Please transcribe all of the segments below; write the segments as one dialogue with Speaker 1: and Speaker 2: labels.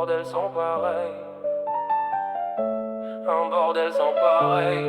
Speaker 1: bordel sans pareil. Un bordel sans pareil.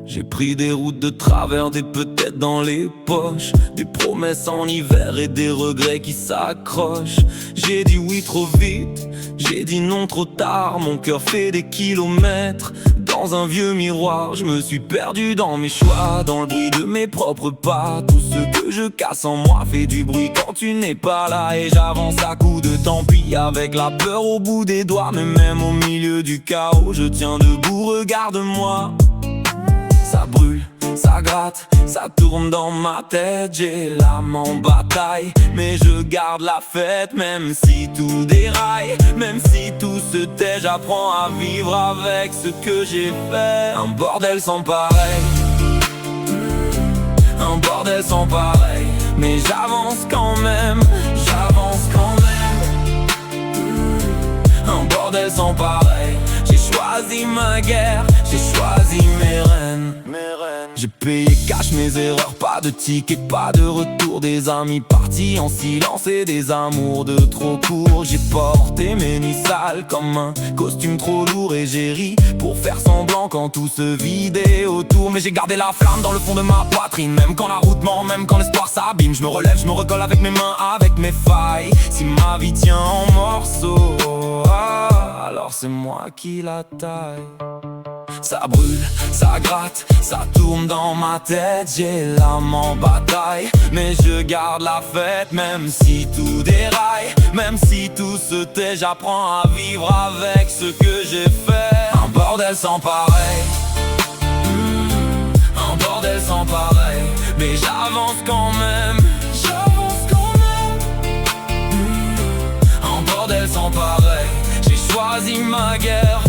Speaker 1: J'ai pris des routes de travers, des peut-être dans les poches, des promesses en hiver et des regrets qui s'accrochent. J'ai dit oui trop vite, j'ai dit non trop tard. Mon cœur fait des kilomètres dans un vieux miroir. Je me suis perdu dans mes choix, dans le bruit de mes propres pas. Tout ce que je casse en moi fait du bruit quand tu n'es pas là. Et j'avance à coups de tant pis, avec la peur au bout des doigts. Mais même au milieu du chaos, je tiens debout, regarde-moi. Ça brûle, ça gratte, ça tourne dans ma tête. J'ai l'âme en bataille, mais je garde la fête. Même si tout déraille, même si tout se tait, j'apprends à vivre avec ce que j'ai fait. Un bordel sans pareil, un bordel sans pareil. Mais j'avance quand même, j'avance quand même. Un bordel sans pareil. J'ai choisi ma guerre, j'ai choisi mes rênes. J'ai payé cash mes erreurs, pas de ticket, pas de retour. Des amis partis en silence et des amours de trop court. J'ai porté mes nuits sales comme un costume trop lourd. Et j'ai ri pour faire semblant quand tout se vidait autour. Mais j'ai gardé la flamme dans le fond de ma poitrine. Même quand la route ment, même quand l'espoir s'abîme. Je me relève, je me recolle avec mes mains, avec mes failles. Si ma vie tient en morceaux, alors c'est moi qui la taille. Ça brûle, ça gratte, ça tourne dans ma tête. J'ai l'âme en bataille, mais je garde la fête. Même si tout déraille, même si tout se tait, j'apprends à vivre avec ce que j'ai fait. Un bordel sans pareil, un bordel sans pareil. Mais j'avance quand même, j'avance quand même. Un bordel sans pareil. J'ai choisi ma guerre,